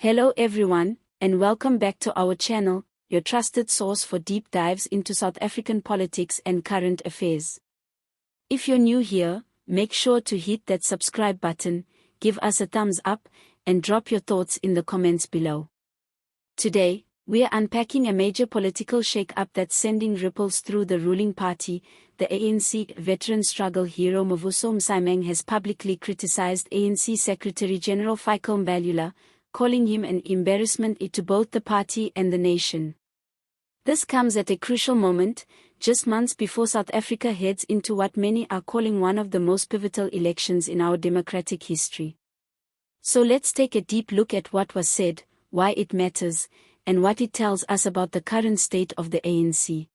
Hello everyone, and welcome back to our channel, your trusted source for deep dives into South African politics and current affairs. If you're new here, make sure to hit that subscribe button, give us a thumbs up, and drop your thoughts in the comments below. Today, we're unpacking a major political shake-up that's sending ripples through the ruling party. The ANC veteran struggle hero Mavuso Msimang has publicly criticized ANC Secretary-General Fikile Mbalula, calling him an embarrassment to both the party and the nation. This comes at a crucial moment, just months before South Africa heads into what many are calling one of the most pivotal elections in our democratic history. So let's take a deep look at what was said, why it matters, and what it tells us about the current state of the ANC.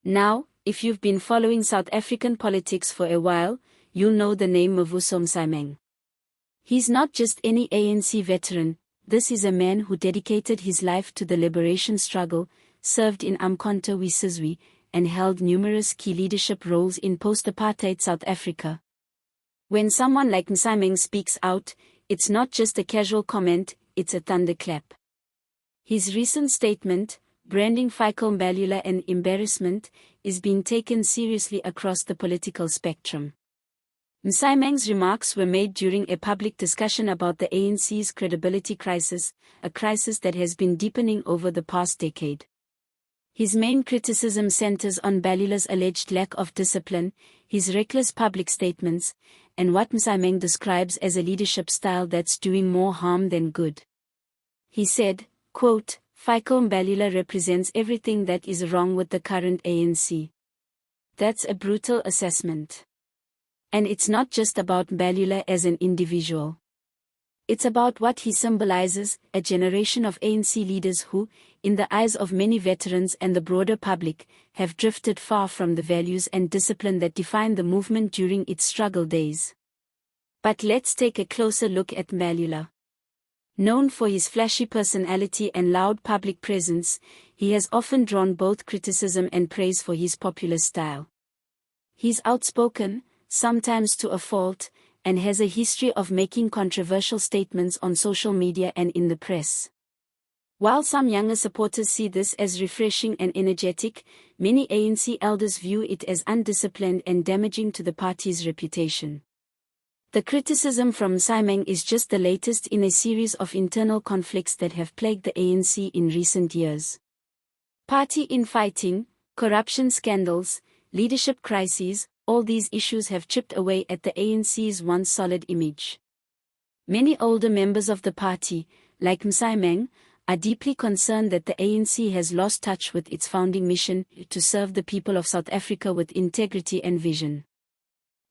Now, if you've been following South African politics for a while, you'll know the name Mavuso Msimang. He's not just any ANC veteran, this is a man who dedicated his life to the liberation struggle, served in Umkhonto we Sizwe, and held numerous key leadership roles in post-apartheid South Africa. When someone like Msimang speaks out, it's not just a casual comment, it's a thunderclap. His recent statement, branding Fikile Mbalula an embarrassment, is being taken seriously across the political spectrum. Msimang's remarks were made during a public discussion about the ANC's credibility crisis, a crisis that has been deepening over the past decade. His main criticism centers on Mbalula's alleged lack of discipline, his reckless public statements, and what Msimang describes as a leadership style that's doing more harm than good. He said, quote, "Fikile Mbalula represents everything that is wrong with the current ANC. That's a brutal assessment. And it's not just about Mbalula as an individual. It's about what he symbolizes, a generation of ANC leaders who, in the eyes of many veterans and the broader public, have drifted far from the values and discipline that defined the movement during its struggle days." But let's take a closer look at Mbalula. Known for his flashy personality and loud public presence, he has often drawn both criticism and praise for his popular style. He's outspoken, sometimes to a fault, and has a history of making controversial statements on social media and in the press. While some younger supporters see this as refreshing and energetic, many ANC elders view it as undisciplined and damaging to the party's reputation. The criticism from Msimang is just the latest in a series of internal conflicts that have plagued the ANC in recent years. Party infighting, corruption scandals, leadership crises, all these issues have chipped away at the ANC's once solid image. Many older members of the party, like Msimang, are deeply concerned that the ANC has lost touch with its founding mission to serve the people of South Africa with integrity and vision.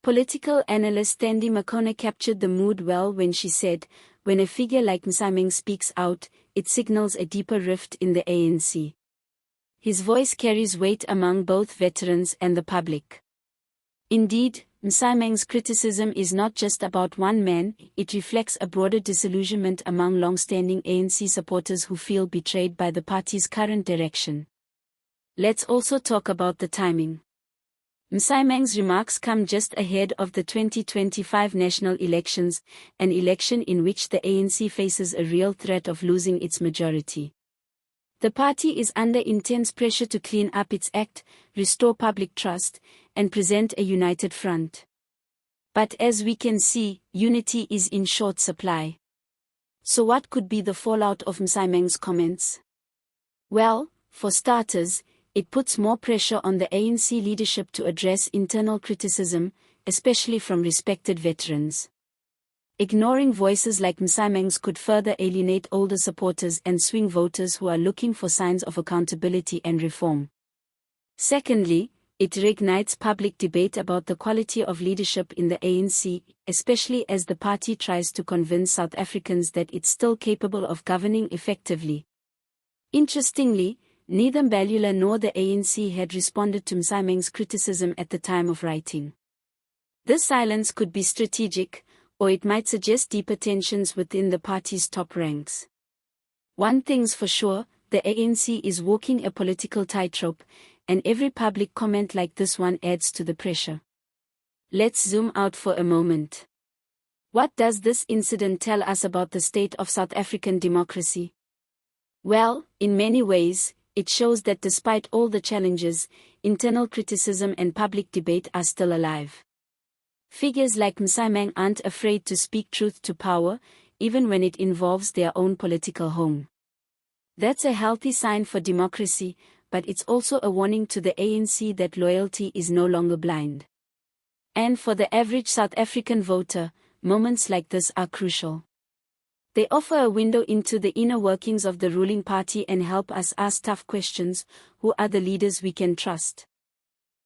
Political analyst Thandi Makona captured the mood well when she said, "When a figure like Msimang speaks out, it signals a deeper rift in the ANC. His voice carries weight among both veterans and the public." Indeed, Msimang's criticism is not just about one man, it reflects a broader disillusionment among long-standing ANC supporters who feel betrayed by the party's current direction. Let's also talk about the timing. Msimang's remarks come just ahead of the 2025 national elections, an election in which the ANC faces a real threat of losing its majority. The party is under intense pressure to clean up its act, restore public trust, and present a united front. But as we can see, unity is in short supply. So what could be the fallout of Msimang's comments? Well, for starters, it puts more pressure on the ANC leadership to address internal criticism, especially from respected veterans. Ignoring voices like Msimang's could further alienate older supporters and swing voters who are looking for signs of accountability and reform. Secondly, it reignites public debate about the quality of leadership in the ANC, especially as the party tries to convince South Africans that it's still capable of governing effectively. Interestingly, neither Mbalula nor the ANC had responded to Msimang's criticism at the time of writing. This silence could be strategic, or it might suggest deeper tensions within the party's top ranks. One thing's for sure, the ANC is walking a political tightrope, and every public comment like this one adds to the pressure. Let's zoom out for a moment. What does this incident tell us about the state of South African democracy? Well, in many ways, it shows that despite all the challenges, internal criticism and public debate are still alive. Figures like Msimang aren't afraid to speak truth to power, even when it involves their own political home. That's a healthy sign for democracy, but it's also a warning to the ANC that loyalty is no longer blind. And for the average South African voter, moments like this are crucial. They offer a window into the inner workings of the ruling party and help us ask tough questions. Who are the leaders we can trust?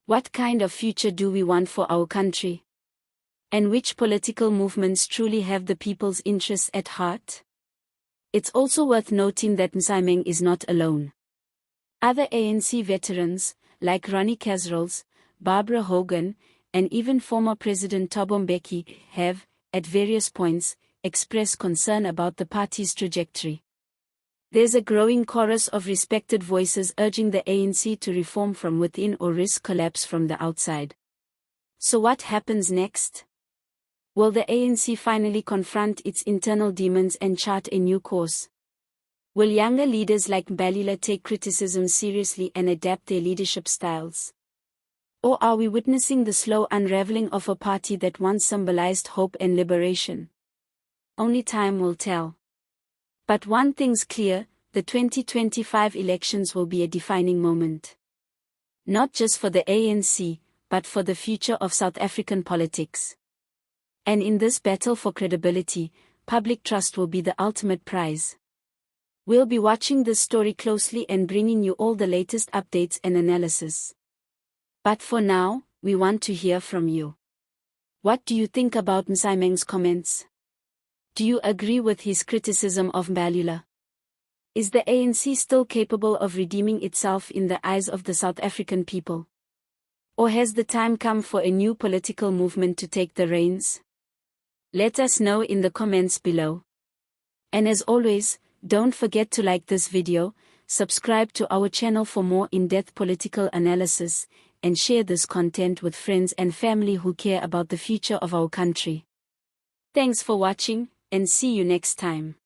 What kind of future do we want for our country? And which political movements truly have the people's interests at heart? It's also worth noting that Msimang is not alone. Other ANC veterans, like Ronnie Kasrils, Barbara Hogan, and even former President Thabo Mbeki, have, at various points, expressed concern about the party's trajectory. There's a growing chorus of respected voices urging the ANC to reform from within or risk collapse from the outside. So what happens next? Will the ANC finally confront its internal demons and chart a new course? Will younger leaders like Mbalula take criticism seriously and adapt their leadership styles? Or are we witnessing the slow unraveling of a party that once symbolized hope and liberation? Only time will tell. But one thing's clear, the 2025 elections will be a defining moment. Not just for the ANC, but for the future of South African politics. And in this battle for credibility, public trust will be the ultimate prize. We'll be watching this story closely and bringing you all the latest updates and analysis. But for now, we want to hear from you. What do you think about Msimang's comments? Do you agree with his criticism of Mbalula? Is the ANC still capable of redeeming itself in the eyes of the South African people? Or has the time come for a new political movement to take the reins? Let us know in the comments below. And as always, don't forget to like this video, subscribe to our channel for more in-depth political analysis, and share this content with friends and family who care about the future of our country. Thanks for watching, and see you next time.